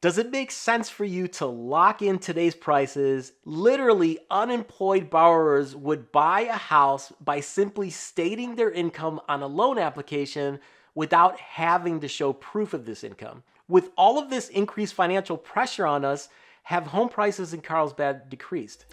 Does it make sense for you to lock in today's prices? Literally, unemployed borrowers would buy a house by simply stating their income on a loan application without having to show proof of this income. With all of this increased financial pressure on us, have home prices in Carlsbad decreased?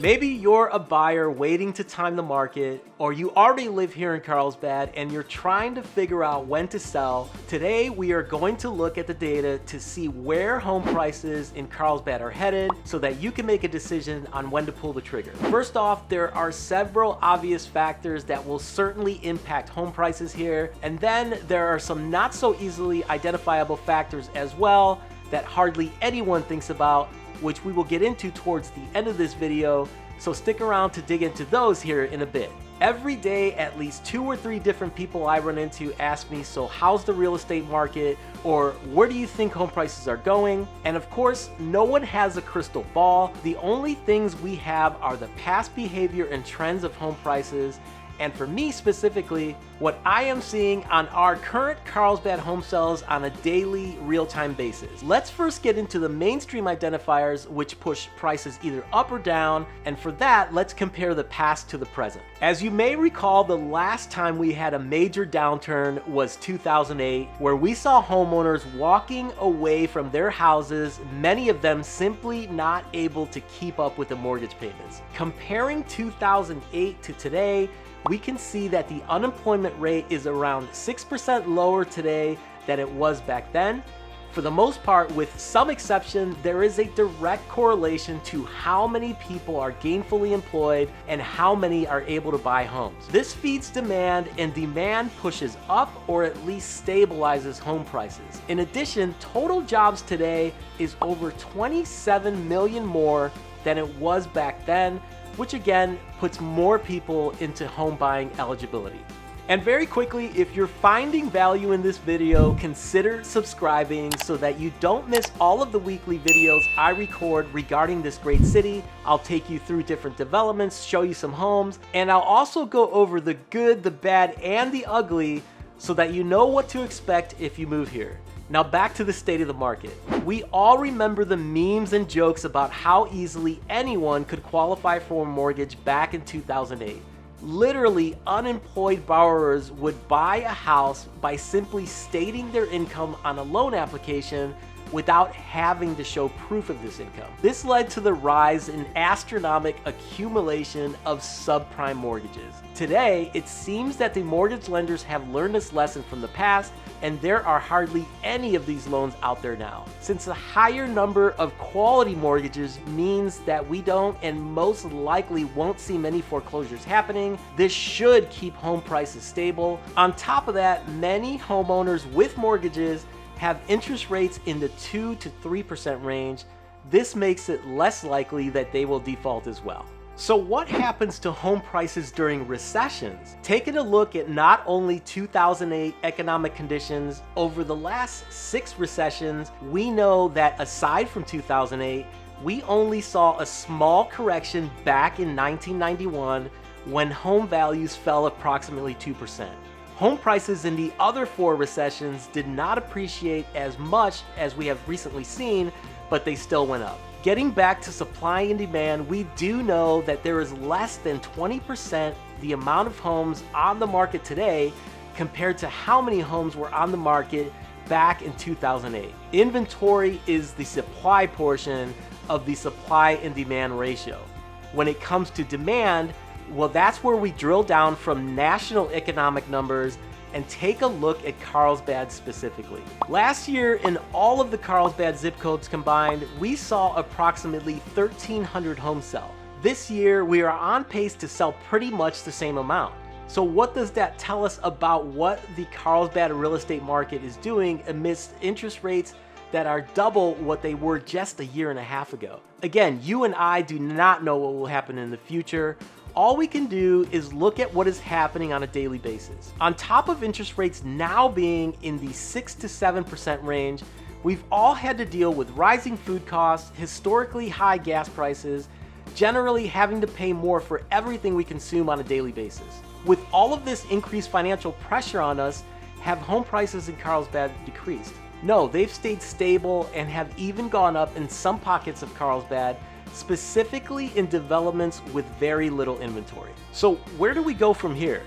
Maybe you're a buyer waiting to time the market, or you already live here in Carlsbad and you're trying to figure out when to sell. Today, we are going to look at the data to see where home prices in Carlsbad are headed so that you can make a decision on when to pull the trigger. First off, there are several obvious factors that will certainly impact home prices here. And then there are some not so easily identifiable factors as well that hardly anyone thinks about, which we will get into towards the end of this video, so stick around to dig into those here in a bit. Every day, at least 2 or 3 different people I run into ask me, so how's the real estate market? Or where do you think home prices are going? And of course, no one has a crystal ball. The only things we have are the past behavior and trends of home prices. And for me specifically, what I am seeing on our current Carlsbad home sales on a daily real-time basis. Let's first get into the mainstream identifiers which push prices either up or down, and for that, let's compare the past to the present. As you may recall, the last time we had a major downturn was 2008, where we saw homeowners walking away from their houses, many of them simply not able to keep up with the mortgage payments. Comparing 2008 to today, we can see that the unemployment rate is around 6% lower today than it was back then. For the most part, with some exception, there is a direct correlation to how many people are gainfully employed and how many are able to buy homes. This feeds demand, and demand pushes up or at least stabilizes home prices. In addition, total jobs today is over 27 million more than it was back then, which again puts more people into home buying eligibility. And very quickly, if you're finding value in this video, consider subscribing so that you don't miss all of the weekly videos I record regarding this great city. I'll take you through different developments, show you some homes, and I'll also go over the good, the bad, and the ugly so that you know what to expect if you move here. Now back to the state of the market. We all remember the memes and jokes about how easily anyone could qualify for a mortgage back in 2008. Literally, unemployed borrowers would buy a house by simply stating their income on a loan application without having to show proof of this income. This led to the rise in astronomical accumulation of subprime mortgages. Today, it seems that the mortgage lenders have learned this lesson from the past, and there are hardly any of these loans out there now. Since a higher number of quality mortgages means that we don't and most likely won't see many foreclosures happening, this should keep home prices stable. On top of that, many homeowners with mortgages have interest rates in the 2 to 3% range. This makes it less likely that they will default as well. So what happens to home prices during recessions? Taking a look at not only 2008 economic conditions, over the last 6 recessions, we know that aside from 2008, we only saw a small correction back in 1991 when home values fell approximately 2%. Home prices in the other 4 recessions did not appreciate as much as we have recently seen, but they still went up. Getting back to supply and demand, we do know that there is less than 20% the amount of homes on the market today compared to how many homes were on the market back in 2008. Inventory is the supply portion of the supply and demand ratio. When it comes to demand, well, that's where we drill down from national economic numbers and take a look at Carlsbad specifically. Last year, in all of the Carlsbad zip codes combined, we saw approximately 1,300 homes sell. This year, we are on pace to sell pretty much the same amount. So what does that tell us about what the Carlsbad real estate market is doing amidst interest rates that are double what they were just a year and a half ago? Again, you and I do not know what will happen in the future. All we can do is look at what is happening on a daily basis. On top of interest rates now being in the 6 to 7% range, We've all had to deal with rising food costs, historically high gas prices, generally having to pay more for everything we consume on a daily basis. With all of this increased financial pressure on us, have home prices in Carlsbad decreased? No, they've stayed stable and have even gone up in some pockets of Carlsbad, specifically in developments with very little inventory. So where do we go from here?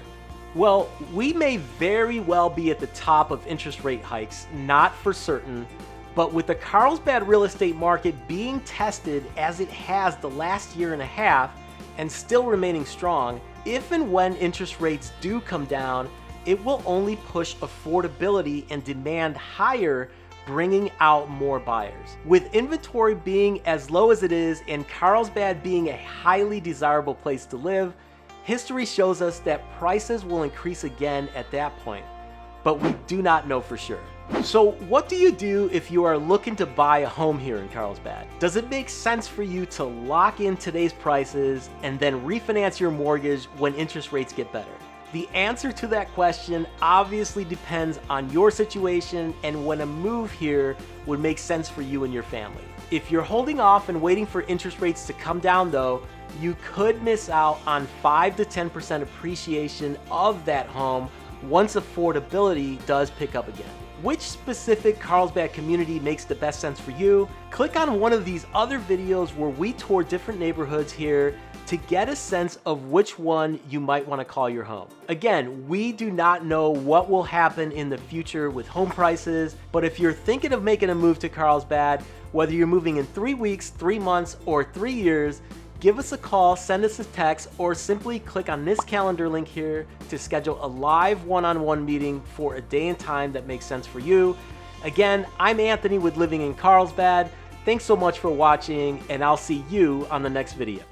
Well, we may very well be at the top of interest rate hikes, not for certain, but with the Carlsbad real estate market being tested as it has the last year and a half and still remaining strong, if and when interest rates do come down, it will only push affordability and demand higher, bringing out more buyers. With inventory being as low as it is and Carlsbad being a highly desirable place to live, history shows us that prices will increase again at that point, but we do not know for sure. So what do you do if you are looking to buy a home here in Carlsbad? Does it make sense for you to lock in today's prices and then refinance your mortgage when interest rates get better? The answer to that question obviously depends on your situation and when a move here would make sense for you and your family. If you're holding off and waiting for interest rates to come down though, you could miss out on 5 to 10% appreciation of that home once affordability does pick up again. Which specific Carlsbad community makes the best sense for you? Click on one of these other videos where we tour different neighborhoods here to get a sense of which one you might want to call your home. Again, we do not know what will happen in the future with home prices, but if you're thinking of making a move to Carlsbad, whether you're moving in 3 weeks, 3 months, or 3 years, give us a call, send us a text, or simply click on this calendar link here to schedule a live one-on-one meeting for a day and time that makes sense for you. Again, I'm Anthony with Living in Carlsbad. Thanks so much for watching, and I'll see you on the next video.